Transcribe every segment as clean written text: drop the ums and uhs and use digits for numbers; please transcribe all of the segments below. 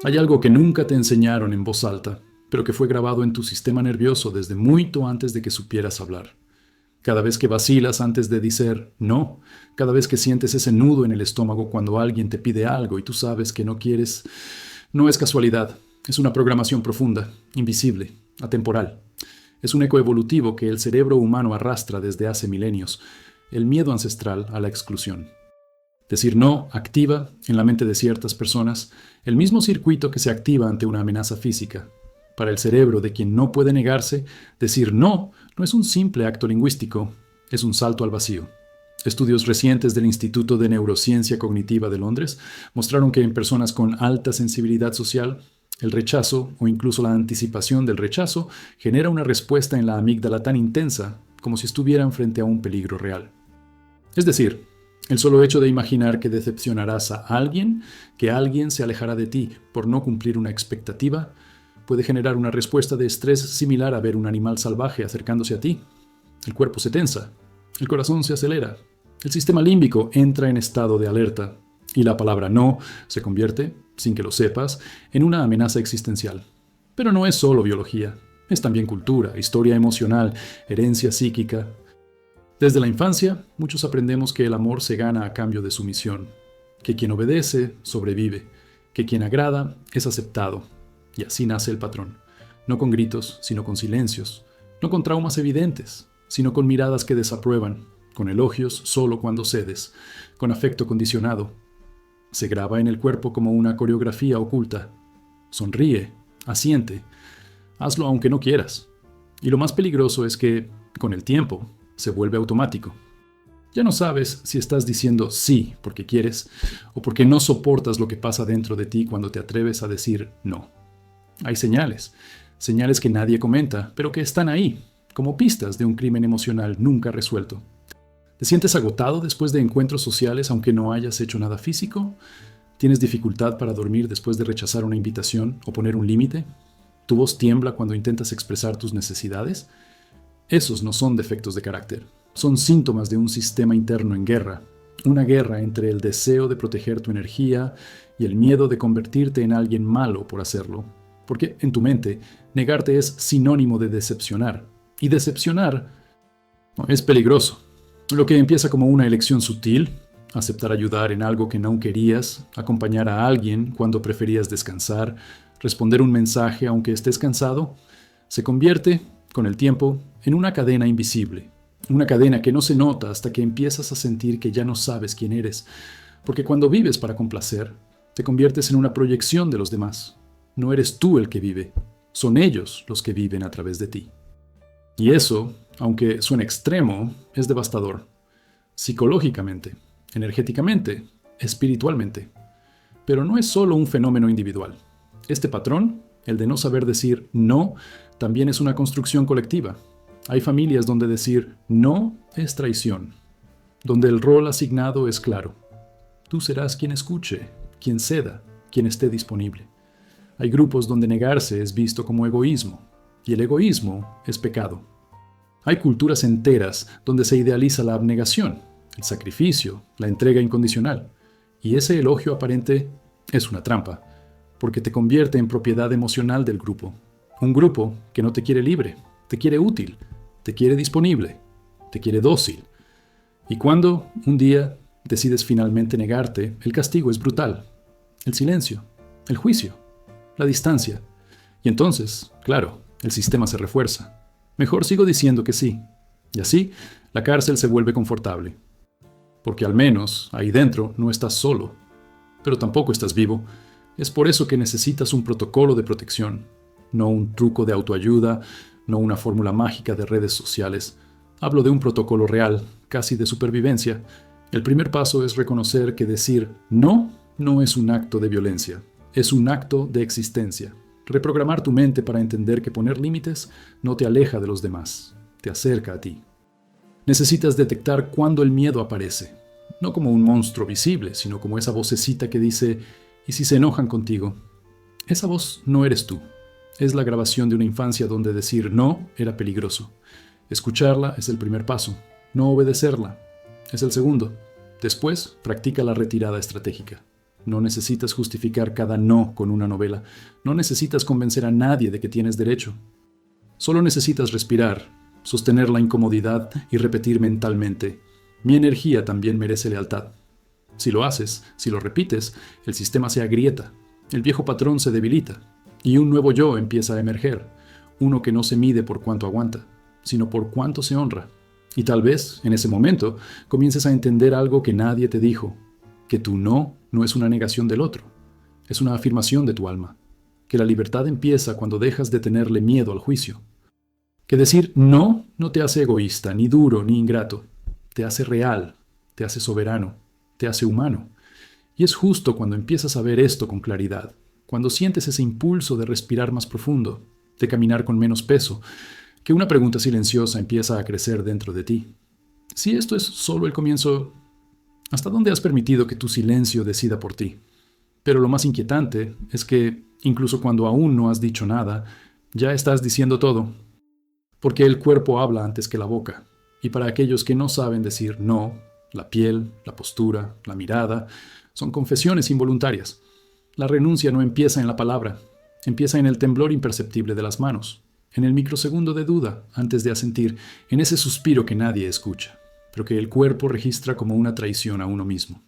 Hay algo que nunca te enseñaron en voz alta, pero que fue grabado en tu sistema nervioso desde mucho antes de que supieras hablar. Cada vez que vacilas antes de decir no, cada vez que sientes ese nudo en el estómago cuando alguien te pide algo y tú sabes que no quieres, no es casualidad, es una programación profunda, invisible, atemporal. Es un eco evolutivo que el cerebro humano arrastra desde hace milenios, el miedo ancestral a la exclusión. Decir no activa, en la mente de ciertas personas, el mismo circuito que se activa ante una amenaza física. Para el cerebro de quien no puede negarse, decir no es un simple acto lingüístico, es un salto al vacío. Estudios recientes del Instituto de Neurociencia Cognitiva de Londres mostraron que en personas con alta sensibilidad social, el rechazo o incluso la anticipación del rechazo genera una respuesta en la amígdala tan intensa como si estuvieran frente a un peligro real. Es decir, el solo hecho de imaginar que decepcionarás a alguien, que alguien se alejará de ti por no cumplir una expectativa, puede generar una respuesta de estrés similar a ver un animal salvaje acercándose a ti. El cuerpo se tensa, el corazón se acelera, el sistema límbico entra en estado de alerta y la palabra no se convierte, sin que lo sepas, en una amenaza existencial. Pero no es solo biología, es también cultura, historia emocional, herencia psíquica. Desde la infancia, muchos aprendemos que el amor se gana a cambio de sumisión, que quien obedece sobrevive, que quien agrada es aceptado. Y así nace el patrón, no con gritos, sino con silencios, no con traumas evidentes, sino con miradas que desaprueban, con elogios solo cuando cedes, con afecto condicionado. Se graba en el cuerpo como una coreografía oculta. Sonríe, asiente, hazlo aunque no quieras. Y lo más peligroso es que, con el tiempo, se vuelve automático. Ya no sabes si estás diciendo sí porque quieres o porque no soportas lo que pasa dentro de ti cuando te atreves a decir no. Hay señales que nadie comenta, pero que están ahí, como pistas de un crimen emocional nunca resuelto. ¿Te sientes agotado después de encuentros sociales aunque no hayas hecho nada físico? ¿Tienes dificultad para dormir después de rechazar una invitación o poner un límite? ¿Tu voz tiembla cuando intentas expresar tus necesidades? Esos no son defectos de carácter, son síntomas de un sistema interno en guerra, una guerra entre el deseo de proteger tu energía y el miedo de convertirte en alguien malo por hacerlo. Porque en tu mente, negarte es sinónimo de decepcionar, y decepcionar es peligroso. Lo que empieza como una elección sutil, aceptar ayudar en algo que no querías, acompañar a alguien cuando preferías descansar, responder un mensaje aunque estés cansado, se convierte, con el tiempo, en una cadena invisible. Una cadena que no se nota hasta que empiezas a sentir que ya no sabes quién eres. Porque cuando vives para complacer, te conviertes en una proyección de los demás. No eres tú el que vive, son ellos los que viven a través de ti. Y eso, aunque suene extremo, es devastador. Psicológicamente, energéticamente, espiritualmente. Pero no es solo un fenómeno individual. Este patrón, el de no saber decir no, también es una construcción colectiva. Hay familias donde decir no es traición, donde el rol asignado es claro. Tú serás quien escuche, quien ceda, quien esté disponible. Hay grupos donde negarse es visto como egoísmo, y el egoísmo es pecado. Hay culturas enteras donde se idealiza la abnegación, el sacrificio, la entrega incondicional, y ese elogio aparente es una trampa, porque te convierte en propiedad emocional del grupo. Un grupo que no te quiere libre, te quiere útil, te quiere disponible, te quiere dócil. Y cuando, un día, decides finalmente negarte, el castigo es brutal. El silencio, el juicio, la distancia. Y entonces, claro, el sistema se refuerza. Mejor sigo diciendo que sí. Y así, la cárcel se vuelve confortable. Porque al menos, ahí dentro, no estás solo. Pero tampoco estás vivo. Es por eso que necesitas un protocolo de protección. No un truco de autoayuda, no una fórmula mágica de redes sociales. Hablo de un protocolo real, casi de supervivencia. El primer paso es reconocer que decir no es un acto de violencia. Es un acto de existencia. Reprogramar tu mente para entender que poner límites no te aleja de los demás, te acerca a ti. Necesitas detectar cuándo el miedo aparece, no como un monstruo visible, sino como esa vocecita que dice, ¿y si se enojan contigo? Esa voz no eres tú. Es la grabación de una infancia donde decir no era peligroso. Escucharla es el primer paso, no obedecerla es el segundo. Después, practica la retirada estratégica. No necesitas justificar cada no con una novela. No necesitas convencer a nadie de que tienes derecho. Solo necesitas respirar, sostener la incomodidad y repetir mentalmente: mi energía también merece lealtad. Si lo haces, si lo repites, el sistema se agrieta, el viejo patrón se debilita y un nuevo yo empieza a emerger, uno que no se mide por cuánto aguanta, sino por cuánto se honra. Y tal vez, en ese momento, comiences a entender algo que nadie te dijo: que tu no es una negación del otro, es una afirmación de tu alma, que la libertad empieza cuando dejas de tenerle miedo al juicio, que decir no te hace egoísta, ni duro, ni ingrato, te hace real, te hace soberano, te hace humano. Y es justo cuando empiezas a ver esto con claridad, cuando sientes ese impulso de respirar más profundo, de caminar con menos peso, que una pregunta silenciosa empieza a crecer dentro de ti. Si esto es solo el comienzo, ¿hasta dónde has permitido que tu silencio decida por ti? Pero lo más inquietante es que, incluso cuando aún no has dicho nada, ya estás diciendo todo. Porque el cuerpo habla antes que la boca. Y para aquellos que no saben decir no, la piel, la postura, la mirada, son confesiones involuntarias. La renuncia no empieza en la palabra, empieza en el temblor imperceptible de las manos, en el microsegundo de duda antes de asentir, en ese suspiro que nadie escucha, pero que el cuerpo registra como una traición a uno mismo.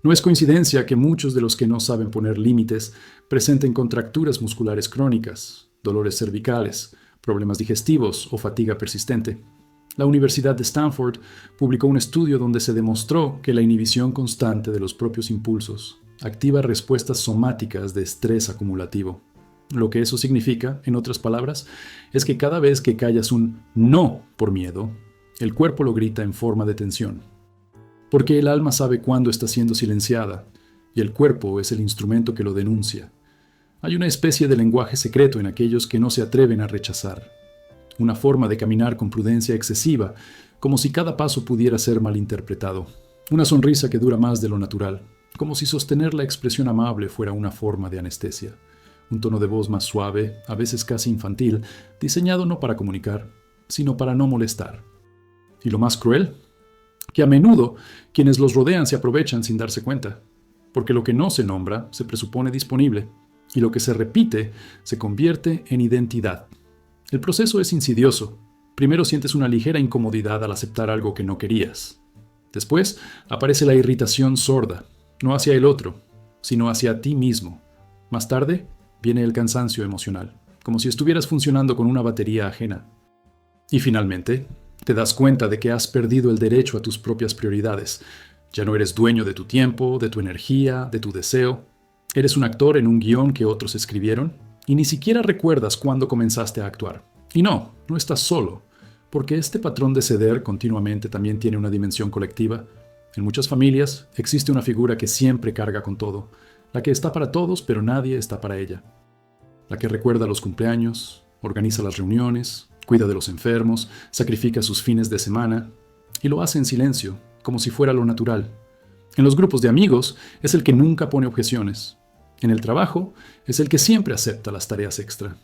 No es coincidencia que muchos de los que no saben poner límites presenten contracturas musculares crónicas, dolores cervicales, problemas digestivos o fatiga persistente. La Universidad de Stanford publicó un estudio donde se demostró que la inhibición constante de los propios impulsos activa respuestas somáticas de estrés acumulativo. Lo que eso significa, en otras palabras, es que cada vez que callas un no por miedo, el cuerpo lo grita en forma de tensión. Porque el alma sabe cuándo está siendo silenciada, y el cuerpo es el instrumento que lo denuncia. Hay una especie de lenguaje secreto en aquellos que no se atreven a rechazar. Una forma de caminar con prudencia excesiva, como si cada paso pudiera ser malinterpretado. Una sonrisa que dura más de lo natural, como si sostener la expresión amable fuera una forma de anestesia. Un tono de voz más suave, a veces casi infantil, diseñado no para comunicar, sino para no molestar. Y lo más cruel, que a menudo quienes los rodean se aprovechan sin darse cuenta, porque lo que no se nombra se presupone disponible, y lo que se repite se convierte en identidad. El proceso es insidioso. Primero sientes una ligera incomodidad al aceptar algo que no querías. Después aparece la irritación sorda, no hacia el otro, sino hacia ti mismo. Más tarde viene el cansancio emocional, como si estuvieras funcionando con una batería ajena. Y finalmente, te das cuenta de que has perdido el derecho a tus propias prioridades. Ya no eres dueño de tu tiempo, de tu energía, de tu deseo. Eres un actor en un guión que otros escribieron y ni siquiera recuerdas cuándo comenzaste a actuar. Y no estás solo, porque este patrón de ceder continuamente también tiene una dimensión colectiva. En muchas familias existe una figura que siempre carga con todo, la que está para todos pero nadie está para ella. La que recuerda los cumpleaños, organiza las reuniones, cuida de los enfermos, sacrifica sus fines de semana y lo hace en silencio, como si fuera lo natural. En los grupos de amigos es el que nunca pone objeciones. En el trabajo es el que siempre acepta las tareas extra.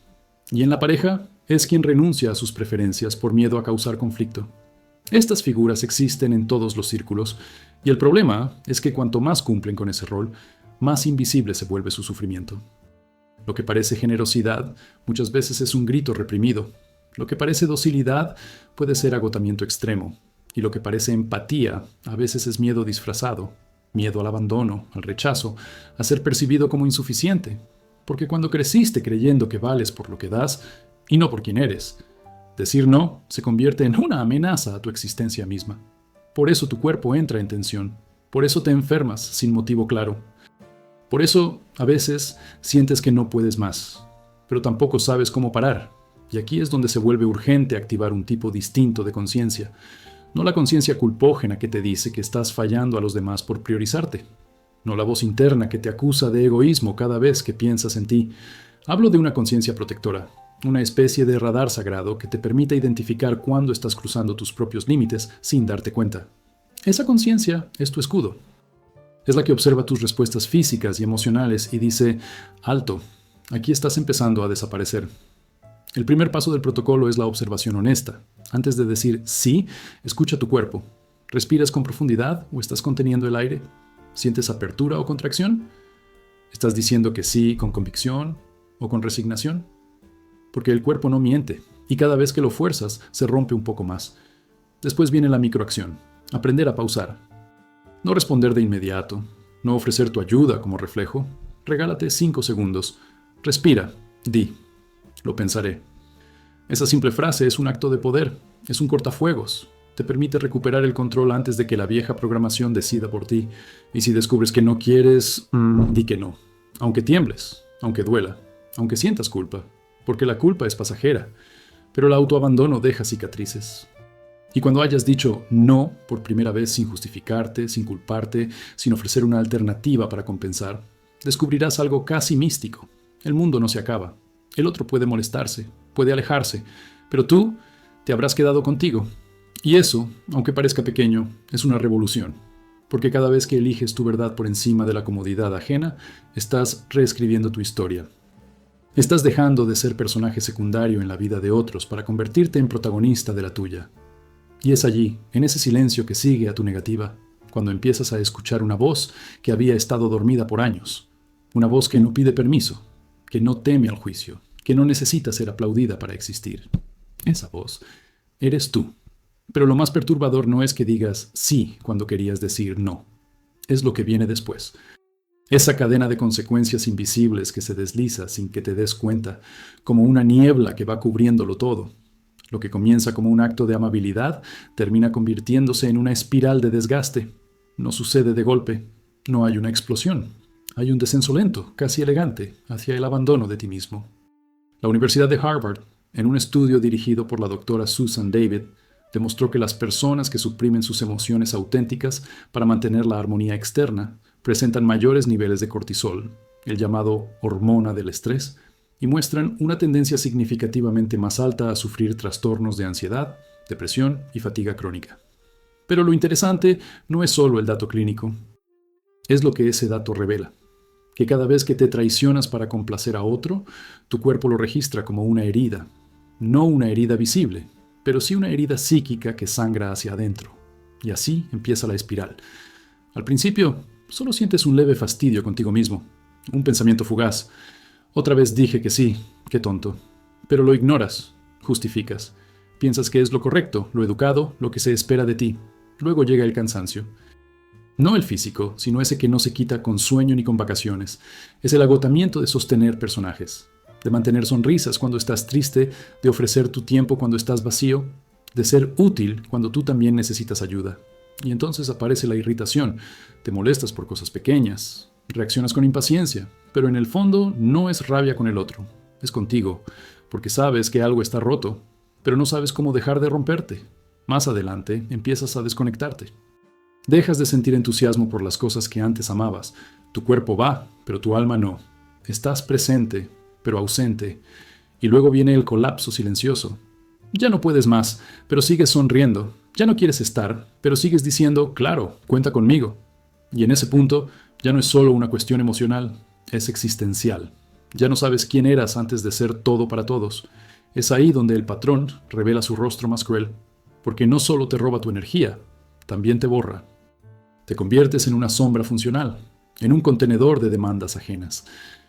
Y en la pareja es quien renuncia a sus preferencias por miedo a causar conflicto. Estas figuras existen en todos los círculos, y el problema es que cuanto más cumplen con ese rol, más invisible se vuelve su sufrimiento. Lo que parece generosidad muchas veces es un grito reprimido. Lo que parece docilidad puede ser agotamiento extremo. Y lo que parece empatía a veces es miedo disfrazado. Miedo al abandono, al rechazo, a ser percibido como insuficiente. Porque cuando creciste creyendo que vales por lo que das y no por quien eres, decir no se convierte en una amenaza a tu existencia misma. Por eso tu cuerpo entra en tensión. Por eso te enfermas sin motivo claro. Por eso, a veces, sientes que no puedes más, pero tampoco sabes cómo parar. Y aquí es donde se vuelve urgente activar un tipo distinto de conciencia. No la conciencia culpógena que te dice que estás fallando a los demás por priorizarte. No la voz interna que te acusa de egoísmo cada vez que piensas en ti. Hablo de una conciencia protectora, una especie de radar sagrado que te permite identificar cuándo estás cruzando tus propios límites sin darte cuenta. Esa conciencia es tu escudo. Es la que observa tus respuestas físicas y emocionales y dice: alto, aquí estás empezando a desaparecer. El primer paso del protocolo es la observación honesta. Antes de decir sí, escucha tu cuerpo. ¿Respiras con profundidad o estás conteniendo el aire? ¿Sientes apertura o contracción? ¿Estás diciendo que sí con convicción o con resignación? Porque el cuerpo no miente, y cada vez que lo fuerzas, se rompe un poco más. Después viene la microacción, aprender a pausar. No responder de inmediato, no ofrecer tu ayuda como reflejo. Regálate 5 segundos. Respira, di, lo pensaré. Esa simple frase es un acto de poder, es un cortafuegos. Te permite recuperar el control antes de que la vieja programación decida por ti. Y si descubres que no quieres, di que no. Aunque tiembles, aunque duela, aunque sientas culpa. Porque la culpa es pasajera, pero el autoabandono deja cicatrices. Y cuando hayas dicho no por primera vez sin justificarte, sin culparte, sin ofrecer una alternativa para compensar, descubrirás algo casi místico. El mundo no se acaba. El otro puede molestarse, puede alejarse, pero tú te habrás quedado contigo. Y eso, aunque parezca pequeño, es una revolución. Porque cada vez que eliges tu verdad por encima de la comodidad ajena, estás reescribiendo tu historia. Estás dejando de ser personaje secundario en la vida de otros para convertirte en protagonista de la tuya. Y es allí, en ese silencio que sigue a tu negativa, cuando empiezas a escuchar una voz que había estado dormida por años. Una voz que no pide permiso, que no teme al juicio, que no necesita ser aplaudida para existir. Esa voz eres tú. Pero lo más perturbador no es que digas sí cuando querías decir no. Es lo que viene después. Esa cadena de consecuencias invisibles que se desliza sin que te des cuenta, como una niebla que va cubriéndolo todo. Lo que comienza como un acto de amabilidad termina convirtiéndose en una espiral de desgaste. No sucede de golpe, no hay una explosión. Hay un descenso lento, casi elegante, hacia el abandono de ti mismo. La Universidad de Harvard, en un estudio dirigido por la doctora Susan David, demostró que las personas que suprimen sus emociones auténticas para mantener la armonía externa presentan mayores niveles de cortisol, el llamado hormona del estrés, y muestran una tendencia significativamente más alta a sufrir trastornos de ansiedad, depresión y fatiga crónica. Pero lo interesante no es solo el dato clínico, es lo que ese dato revela, que cada vez que te traicionas para complacer a otro, tu cuerpo lo registra como una herida, no una herida visible, pero sí una herida psíquica que sangra hacia adentro. Y así empieza la espiral. Al principio, solo sientes un leve fastidio contigo mismo, un pensamiento fugaz. Otra vez dije que sí, qué tonto. Pero lo ignoras, justificas. Piensas que es lo correcto, lo educado, lo que se espera de ti. Luego llega el cansancio. No el físico, sino ese que no se quita con sueño ni con vacaciones. Es el agotamiento de sostener personajes, de mantener sonrisas cuando estás triste, de ofrecer tu tiempo cuando estás vacío, de ser útil cuando tú también necesitas ayuda. Y entonces aparece la irritación. Te molestas por cosas pequeñas, reaccionas con impaciencia, pero en el fondo no es rabia con el otro, es contigo, porque sabes que algo está roto, pero no sabes cómo dejar de romperte. Más adelante empiezas a desconectarte. Dejas de sentir entusiasmo por las cosas que antes amabas. Tu cuerpo va, pero tu alma no. Estás presente, pero ausente. Y luego viene el colapso silencioso. Ya no puedes más, pero sigues sonriendo. Ya no quieres estar, pero sigues diciendo, claro, cuenta conmigo. Y en ese punto ya no es solo una cuestión emocional, es existencial. Ya no sabes quién eras antes de ser todo para todos. Es ahí donde el patrón revela su rostro más cruel, porque no solo te roba tu energía, también te borra. Te conviertes en una sombra funcional, en un contenedor de demandas ajenas,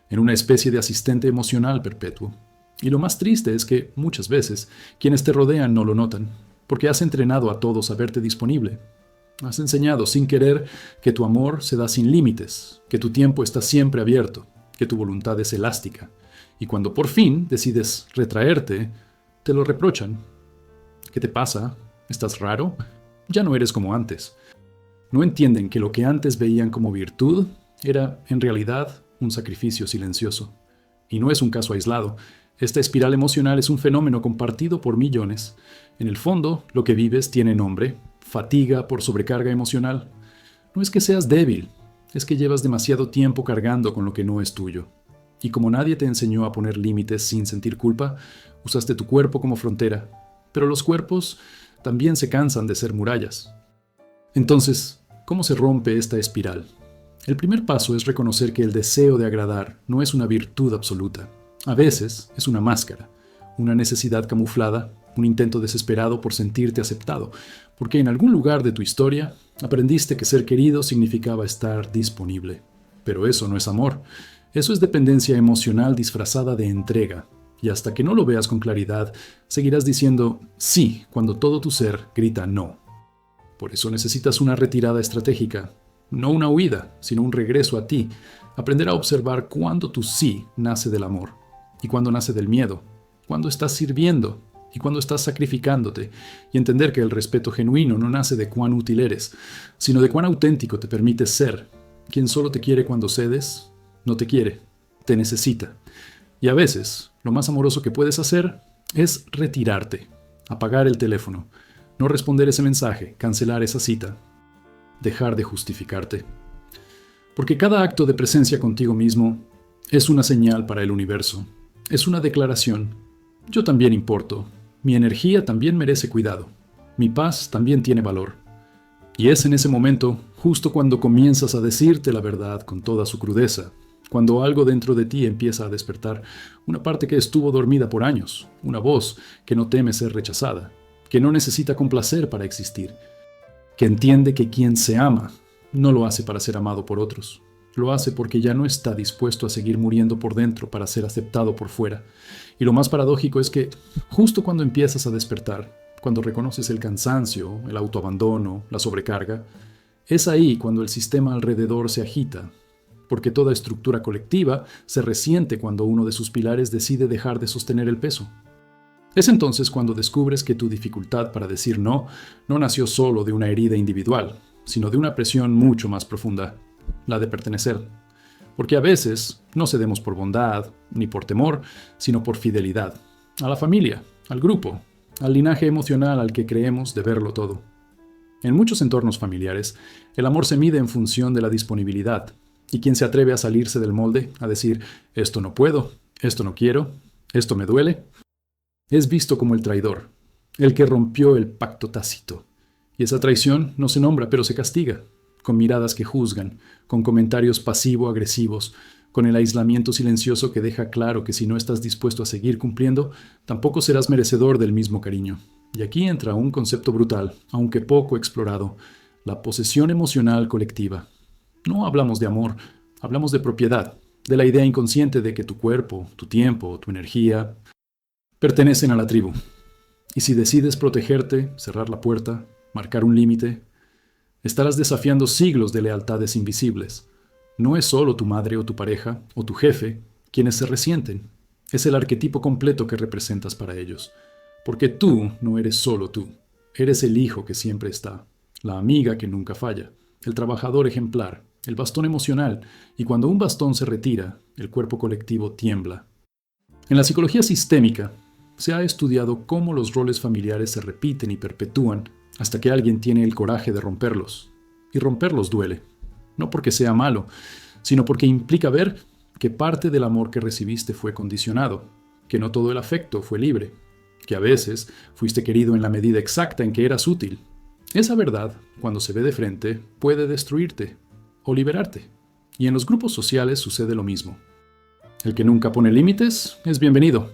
en una especie de asistente emocional perpetuo. Y lo más triste es que, muchas veces, quienes te rodean no lo notan, porque has entrenado a todos a verte disponible. Has enseñado sin querer que tu amor se da sin límites, que tu tiempo está siempre abierto, que tu voluntad es elástica. Y cuando por fin decides retraerte, te lo reprochan. ¿Qué te pasa? ¿Estás raro? Ya no eres como antes. No entienden que lo que antes veían como virtud era, en realidad, un sacrificio silencioso. Y no es un caso aislado. Esta espiral emocional es un fenómeno compartido por millones. En el fondo, lo que vives tiene nombre: fatiga por sobrecarga emocional. No es que seas débil, es que llevas demasiado tiempo cargando con lo que no es tuyo. Y como nadie te enseñó a poner límites sin sentir culpa, usaste tu cuerpo como frontera. Pero los cuerpos también se cansan de ser murallas. Entonces, ¿cómo se rompe esta espiral? El primer paso es reconocer que el deseo de agradar no es una virtud absoluta. A veces es una máscara, una necesidad camuflada, un intento desesperado por sentirte aceptado, porque en algún lugar de tu historia aprendiste que ser querido significaba estar disponible. Pero eso no es amor, eso es dependencia emocional disfrazada de entrega, y hasta que no lo veas con claridad, seguirás diciendo sí cuando todo tu ser grita no. Por eso necesitas una retirada estratégica, no una huida, sino un regreso a ti, aprender a observar cuándo tu sí nace del amor, y cuándo nace del miedo, cuándo estás sirviendo, y cuando estás sacrificándote, y entender que el respeto genuino no nace de cuán útil eres, sino de cuán auténtico te permites ser. Quien solo te quiere cuando cedes, no te quiere, te necesita. Y a veces, lo más amoroso que puedes hacer es retirarte, apagar el teléfono, no responder ese mensaje, cancelar esa cita, dejar de justificarte. Porque cada acto de presencia contigo mismo es una señal para el universo, es una declaración. Yo también importo. Mi energía también merece cuidado. Mi paz también tiene valor. Y es en ese momento, justo cuando comienzas a decirte la verdad con toda su crudeza, cuando algo dentro de ti empieza a despertar, una parte que estuvo dormida por años, una voz que no teme ser rechazada, que no necesita complacer para existir, que entiende que quien se ama no lo hace para ser amado por otros, lo hace porque ya no está dispuesto a seguir muriendo por dentro para ser aceptado por fuera. Y lo más paradójico es que, justo cuando empiezas a despertar, cuando reconoces el cansancio, el autoabandono, la sobrecarga, es ahí cuando el sistema alrededor se agita, porque toda estructura colectiva se resiente cuando uno de sus pilares decide dejar de sostener el peso. Es entonces cuando descubres que tu dificultad para decir no nació solo de una herida individual, sino de una presión mucho más profunda, la de pertenecer. Porque a veces no cedemos por bondad, ni por temor, sino por fidelidad, a la familia, al grupo, al linaje emocional al que creemos deberlo todo. En muchos entornos familiares, el amor se mide en función de la disponibilidad, y quien se atreve a salirse del molde, a decir, esto no puedo, esto no quiero, esto me duele, es visto como el traidor, el que rompió el pacto tácito. Y esa traición no se nombra, pero se castiga, con miradas que juzgan, con comentarios pasivo-agresivos, con el aislamiento silencioso que deja claro que si no estás dispuesto a seguir cumpliendo, tampoco serás merecedor del mismo cariño. Y aquí entra un concepto brutal, aunque poco explorado, la posesión emocional colectiva. No hablamos de amor, hablamos de propiedad, de la idea inconsciente de que tu cuerpo, tu tiempo, tu energía pertenecen a la tribu. Y si decides protegerte, cerrar la puerta, marcar un límite, estarás desafiando siglos de lealtades invisibles. No es solo tu madre o tu pareja o tu jefe quienes se resienten. Es el arquetipo completo que representas para ellos. Porque tú no eres solo tú. Eres el hijo que siempre está, la amiga que nunca falla, el trabajador ejemplar, el bastón emocional, y cuando un bastón se retira, el cuerpo colectivo tiembla. En la psicología sistémica, se ha estudiado cómo los roles familiares se repiten y perpetúan hasta que alguien tiene el coraje de romperlos. Y romperlos duele. No porque sea malo, sino porque implica ver que parte del amor que recibiste fue condicionado, que no todo el afecto fue libre, que a veces fuiste querido en la medida exacta en que eras útil. Esa verdad, cuando se ve de frente, puede destruirte o liberarte. Y en los grupos sociales sucede lo mismo. El que nunca pone límites es bienvenido.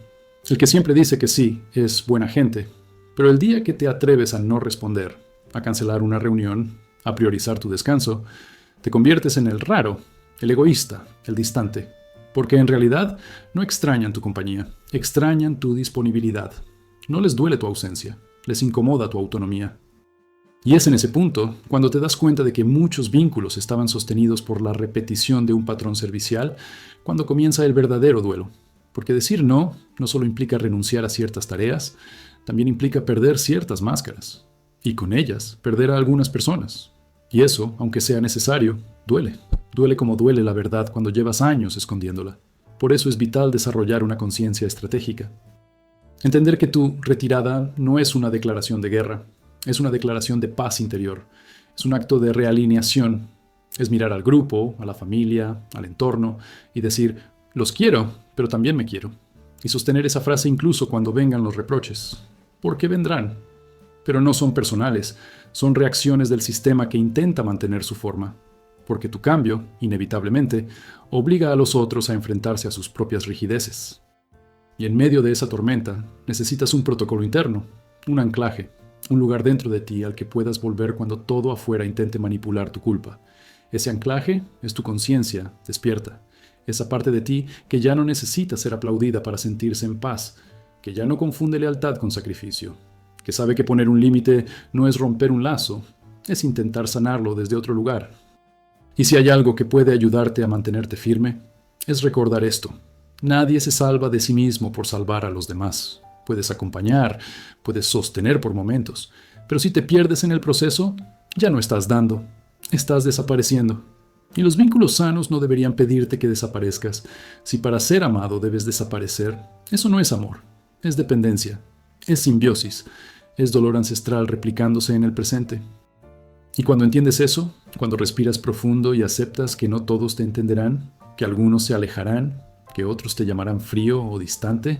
El que siempre dice que sí es buena gente. Pero el día que te atreves a no responder, a cancelar una reunión, a priorizar tu descanso, te conviertes en el raro, el egoísta, el distante. Porque en realidad no extrañan tu compañía, extrañan tu disponibilidad. No les duele tu ausencia, les incomoda tu autonomía. Y es en ese punto cuando te das cuenta de que muchos vínculos estaban sostenidos por la repetición de un patrón servicial, cuando comienza el verdadero duelo. Porque decir no solo implica renunciar a ciertas tareas, también implica perder ciertas máscaras, y con ellas perder a algunas personas. Y eso, aunque sea necesario, duele. Duele como duele la verdad cuando llevas años escondiéndola. Por eso es vital desarrollar una conciencia estratégica. Entender que tu retirada no es una declaración de guerra, es una declaración de paz interior, es un acto de realineación, es mirar al grupo, a la familia, al entorno y decir, los quiero, pero también me quiero. Y sostener esa frase incluso cuando vengan los reproches, porque vendrán, pero no son personales, son reacciones del sistema que intenta mantener su forma, porque tu cambio, inevitablemente, obliga a los otros a enfrentarse a sus propias rigideces. Y en medio de esa tormenta, necesitas un protocolo interno, un anclaje, un lugar dentro de ti al que puedas volver cuando todo afuera intente manipular tu culpa. Ese anclaje es tu conciencia despierta, esa parte de ti que ya no necesita ser aplaudida para sentirse en paz, que ya no confunde lealtad con sacrificio, que sabe que poner un límite no es romper un lazo, es intentar sanarlo desde otro lugar. Y si hay algo que puede ayudarte a mantenerte firme, es recordar esto. Nadie se salva de sí mismo por salvar a los demás. Puedes acompañar, puedes sostener por momentos, pero si te pierdes en el proceso, ya no estás dando, estás desapareciendo. Y los vínculos sanos no deberían pedirte que desaparezcas. Si para ser amado debes desaparecer, eso no es amor, es dependencia, es simbiosis, es dolor ancestral replicándose en el presente. Y cuando entiendes eso, cuando respiras profundo y aceptas que no todos te entenderán, que algunos se alejarán, que otros te llamarán frío o distante,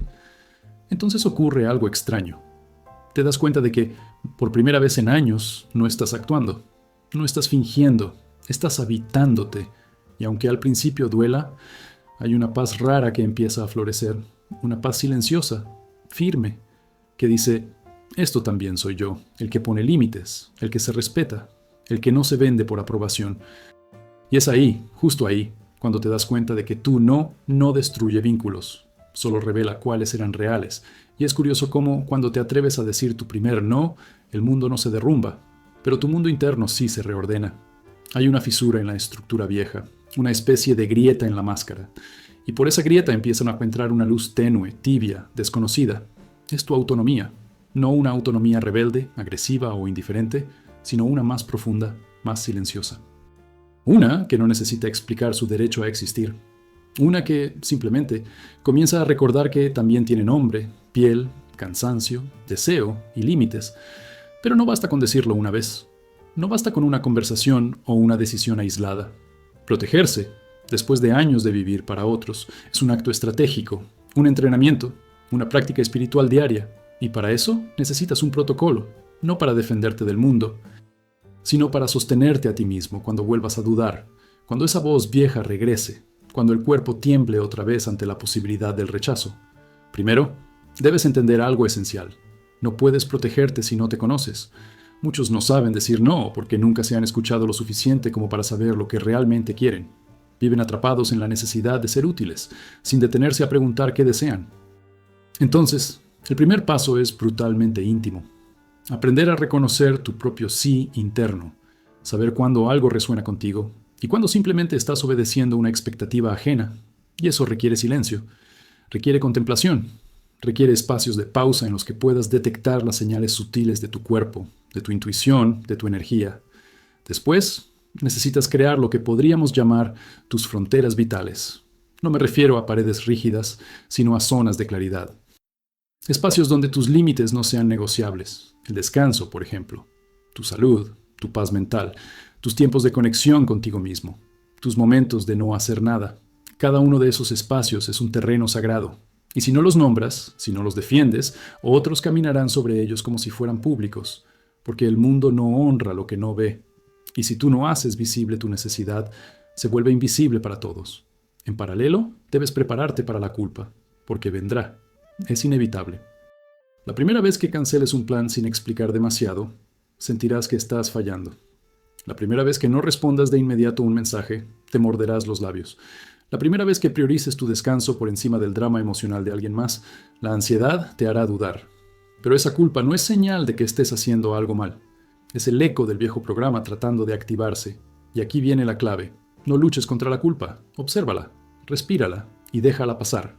entonces ocurre algo extraño. Te das cuenta de que, por primera vez en años, no estás actuando, no estás fingiendo, estás habitándote, y aunque al principio duela, hay una paz rara que empieza a florecer, una paz silenciosa, firme, que dice, esto también soy yo, el que pone límites, el que se respeta, el que no se vende por aprobación. Y es ahí, justo ahí, cuando te das cuenta de que tu no destruye vínculos, solo revela cuáles eran reales. Y es curioso cómo, cuando te atreves a decir tu primer no, el mundo no se derrumba, pero tu mundo interno sí se reordena. Hay una fisura en la estructura vieja, una especie de grieta en la máscara, y por esa grieta empiezan a encontrar una luz tenue, tibia, desconocida. Es tu autonomía, no una autonomía rebelde, agresiva o indiferente, sino una más profunda, más silenciosa. Una que no necesita explicar su derecho a existir. Una que, simplemente, comienza a recordar que también tiene nombre, piel, cansancio, deseo y límites. Pero no basta con decirlo una vez. No basta con una conversación o una decisión aislada. Protegerse, después de años de vivir para otros, es un acto estratégico, un entrenamiento, una práctica espiritual diaria. Y para eso necesitas un protocolo, no para defenderte del mundo, sino para sostenerte a ti mismo cuando vuelvas a dudar, cuando esa voz vieja regrese, cuando el cuerpo tiemble otra vez ante la posibilidad del rechazo. Primero, debes entender algo esencial. No puedes protegerte si no te conoces. Muchos no saben decir no porque nunca se han escuchado lo suficiente como para saber lo que realmente quieren. Viven atrapados en la necesidad de ser útiles, sin detenerse a preguntar qué desean. Entonces, el primer paso es brutalmente íntimo. Aprender a reconocer tu propio sí interno, saber cuándo algo resuena contigo y cuándo simplemente estás obedeciendo una expectativa ajena. Y eso requiere silencio, requiere contemplación, requiere espacios de pausa en los que puedas detectar las señales sutiles de tu cuerpo, de tu intuición, de tu energía. Después, necesitas crear lo que podríamos llamar tus fronteras vitales. No me refiero a paredes rígidas, sino a zonas de claridad. Espacios donde tus límites no sean negociables. El descanso, por ejemplo. Tu salud, tu paz mental, tus tiempos de conexión contigo mismo, tus momentos de no hacer nada. Cada uno de esos espacios es un terreno sagrado. Y si no los nombras, si no los defiendes, otros caminarán sobre ellos como si fueran públicos, porque el mundo no honra lo que no ve. Y si tú no haces visible tu necesidad, se vuelve invisible para todos. En paralelo, debes prepararte para la culpa, porque vendrá. Es inevitable. La primera vez que canceles un plan sin explicar demasiado, sentirás que estás fallando. La primera vez que no respondas de inmediato un mensaje, te morderás los labios. La primera vez que priorices tu descanso por encima del drama emocional de alguien más, la ansiedad te hará dudar. Pero esa culpa no es señal de que estés haciendo algo mal. Es el eco del viejo programa tratando de activarse. Y aquí viene la clave. No luches contra la culpa. Obsérvala, respírala y déjala pasar.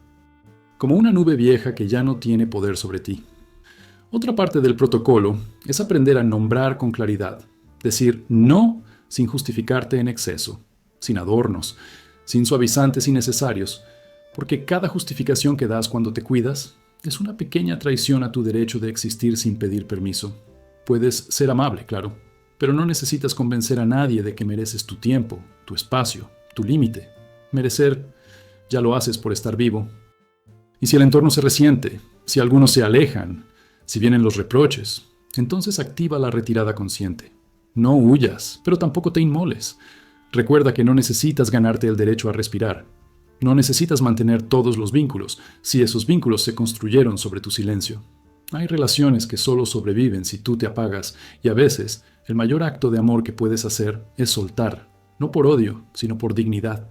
Como una nube vieja que ya no tiene poder sobre ti. Otra parte del protocolo es aprender a nombrar con claridad. Decir no sin justificarte en exceso, sin adornos, sin suavizantes innecesarios, porque cada justificación que das cuando te cuidas es una pequeña traición a tu derecho de existir sin pedir permiso. Puedes ser amable, claro, pero no necesitas convencer a nadie de que mereces tu tiempo, tu espacio, tu límite. Merecer, ya lo haces por estar vivo. Y si el entorno se resiente, si algunos se alejan, si vienen los reproches, entonces activa la retirada consciente. No huyas, pero tampoco te inmoles. Recuerda que no necesitas ganarte el derecho a respirar. No necesitas mantener todos los vínculos, si esos vínculos se construyeron sobre tu silencio. Hay relaciones que solo sobreviven si tú te apagas, y a veces el mayor acto de amor que puedes hacer es soltar, no por odio, sino por dignidad.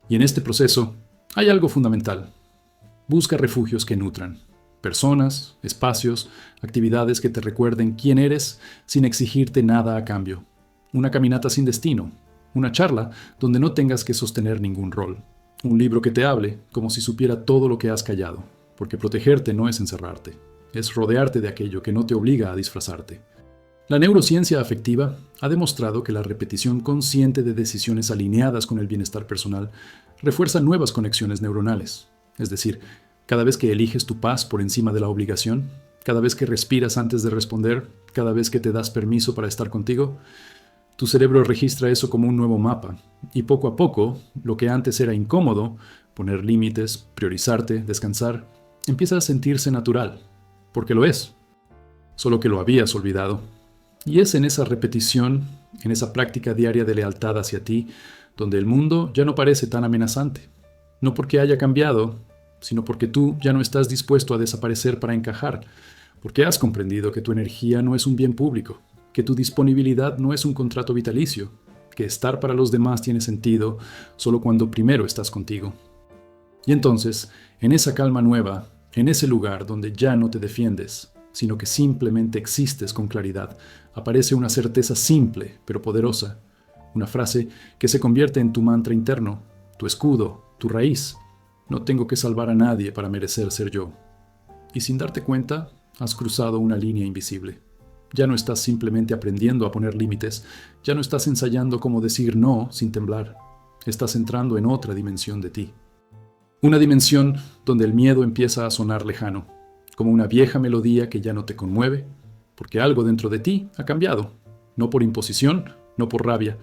Y en este proceso hay algo fundamental. Busca refugios que nutran. Personas, espacios, actividades que te recuerden quién eres sin exigirte nada a cambio. Una caminata sin destino. Una charla donde no tengas que sostener ningún rol. Un libro que te hable como si supiera todo lo que has callado. Porque protegerte no es encerrarte. Es rodearte de aquello que no te obliga a disfrazarte. La neurociencia afectiva ha demostrado que la repetición consciente de decisiones alineadas con el bienestar personal refuerza nuevas conexiones neuronales. Es decir, cada vez que eliges tu paz por encima de la obligación, cada vez que respiras antes de responder, cada vez que te das permiso para estar contigo, tu cerebro registra eso como un nuevo mapa. Y poco a poco, lo que antes era incómodo, poner límites, priorizarte, descansar, empieza a sentirse natural. Porque lo es. Solo que lo habías olvidado. Y es en esa repetición, en esa práctica diaria de lealtad hacia ti, donde el mundo ya no parece tan amenazante. No porque haya cambiado, sino porque tú ya no estás dispuesto a desaparecer para encajar, porque has comprendido que tu energía no es un bien público, que tu disponibilidad no es un contrato vitalicio, que estar para los demás tiene sentido solo cuando primero estás contigo. Y entonces, en esa calma nueva, en ese lugar donde ya no te defiendes, sino que simplemente existes con claridad, aparece una certeza simple pero poderosa, una frase que se convierte en tu mantra interno, tu escudo, tu raíz. No tengo que salvar a nadie para merecer ser yo. Y sin darte cuenta, has cruzado una línea invisible. Ya no estás simplemente aprendiendo a poner límites, ya no estás ensayando cómo decir no sin temblar. Estás entrando en otra dimensión de ti. Una dimensión donde el miedo empieza a sonar lejano, como una vieja melodía que ya no te conmueve, porque algo dentro de ti ha cambiado, no por imposición, no por rabia,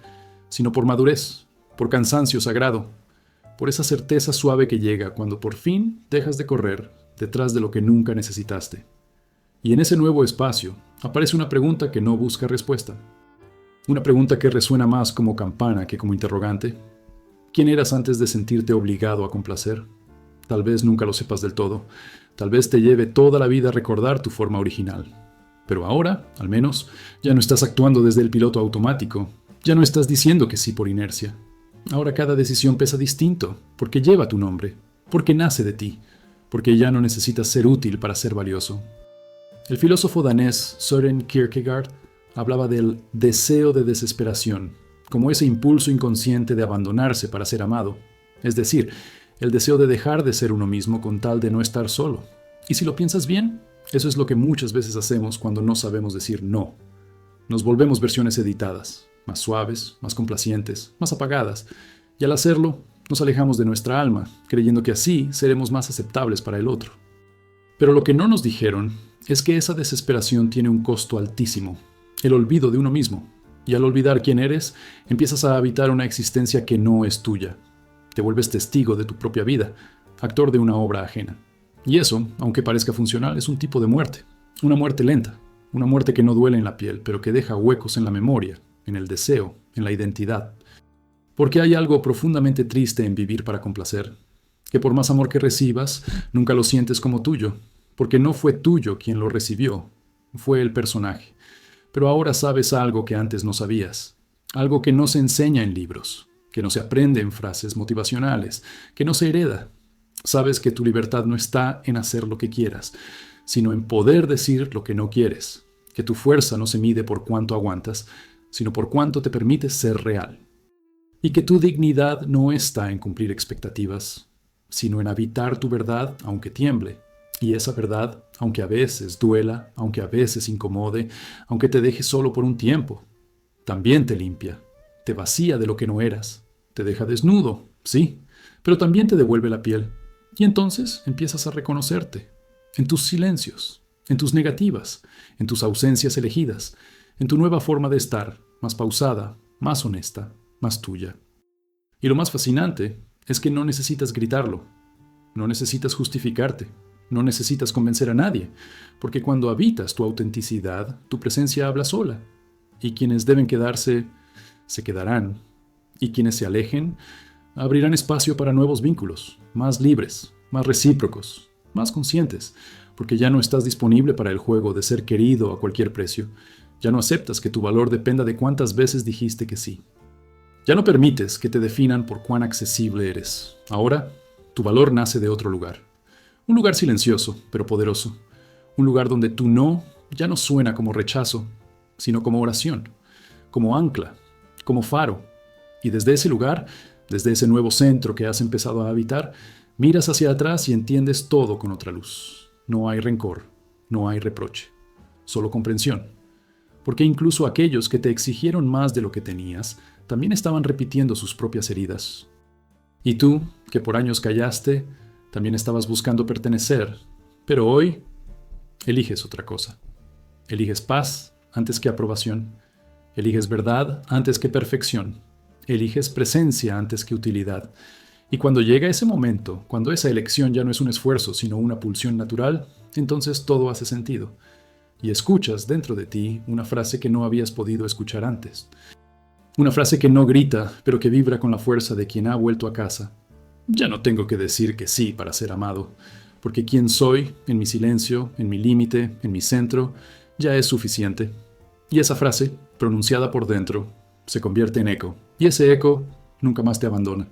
sino por madurez, por cansancio sagrado, por esa certeza suave que llega cuando por fin dejas de correr detrás de lo que nunca necesitaste. Y en ese nuevo espacio aparece una pregunta que no busca respuesta, una pregunta que resuena más como campana que como interrogante. ¿Quién eras antes de sentirte obligado a complacer? Tal vez nunca lo sepas del todo. Tal vez te lleve toda la vida recordar tu forma original. Pero ahora, al menos, ya no estás actuando desde el piloto automático. Ya no estás diciendo que sí por inercia. Ahora cada decisión pesa distinto, porque lleva tu nombre, porque nace de ti, porque ya no necesitas ser útil para ser valioso. El filósofo danés Søren Kierkegaard hablaba del deseo de desesperación, como ese impulso inconsciente de abandonarse para ser amado, es decir, el deseo de dejar de ser uno mismo con tal de no estar solo. Y si lo piensas bien, eso es lo que muchas veces hacemos cuando no sabemos decir no. Nos volvemos versiones editadas, más suaves, más complacientes, más apagadas, y al hacerlo, nos alejamos de nuestra alma, creyendo que así seremos más aceptables para el otro. Pero lo que no nos dijeron es que esa desesperación tiene un costo altísimo, el olvido de uno mismo. Y al olvidar quién eres, empiezas a habitar una existencia que no es tuya. Te vuelves testigo de tu propia vida, actor de una obra ajena. Y eso, aunque parezca funcional, es un tipo de muerte. Una muerte lenta, una muerte que no duele en la piel, pero que deja huecos en la memoria, en el deseo, en la identidad. Porque hay algo profundamente triste en vivir para complacer, que por más amor que recibas, nunca lo sientes como tuyo, porque no fue tuyo quien lo recibió, fue el personaje. Pero ahora sabes algo que antes no sabías, algo que no se enseña en libros, que no se aprende en frases motivacionales, que no se hereda. Sabes que tu libertad no está en hacer lo que quieras, sino en poder decir lo que no quieres, que tu fuerza no se mide por cuánto aguantas, sino por cuánto te permites ser real. Y que tu dignidad no está en cumplir expectativas, sino en habitar tu verdad aunque tiemble. Y esa verdad, aunque a veces duela, aunque a veces incomode, aunque te deje solo por un tiempo, también te limpia, te vacía de lo que no eras, te deja desnudo, sí, pero también te devuelve la piel. Y entonces empiezas a reconocerte, en tus silencios, en tus negativas, en tus ausencias elegidas, en tu nueva forma de estar, más pausada, más honesta, más tuya. Y lo más fascinante es que no necesitas gritarlo, no necesitas justificarte, no necesitas convencer a nadie, porque cuando habitas tu autenticidad, tu presencia habla sola, y quienes deben quedarse, se quedarán, y quienes se alejen, abrirán espacio para nuevos vínculos, más libres, más recíprocos, más conscientes, porque ya no estás disponible para el juego de ser querido a cualquier precio. Ya no aceptas que tu valor dependa de cuántas veces dijiste que sí. Ya no permites que te definan por cuán accesible eres. Ahora, tu valor nace de otro lugar. Un lugar silencioso, pero poderoso. Un lugar donde tu no ya no suena como rechazo, sino como oración, como ancla, como faro. Y desde ese lugar, desde ese nuevo centro que has empezado a habitar, miras hacia atrás y entiendes todo con otra luz. No hay rencor, no hay reproche, solo comprensión. Porque incluso aquellos que te exigieron más de lo que tenías, también estaban repitiendo sus propias heridas. Y tú, que por años callaste, también estabas buscando pertenecer, pero hoy eliges otra cosa. Eliges paz antes que aprobación. Eliges verdad antes que perfección. Eliges presencia antes que utilidad. Y cuando llega ese momento, cuando esa elección ya no es un esfuerzo, sino una pulsión natural, entonces todo hace sentido. Y escuchas dentro de ti una frase que no habías podido escuchar antes. Una frase que no grita, pero que vibra con la fuerza de quien ha vuelto a casa. Ya no tengo que decir que sí para ser amado, porque quien soy, en mi silencio, en mi límite, en mi centro, ya es suficiente. Y esa frase, pronunciada por dentro, se convierte en eco. Y ese eco nunca más te abandona.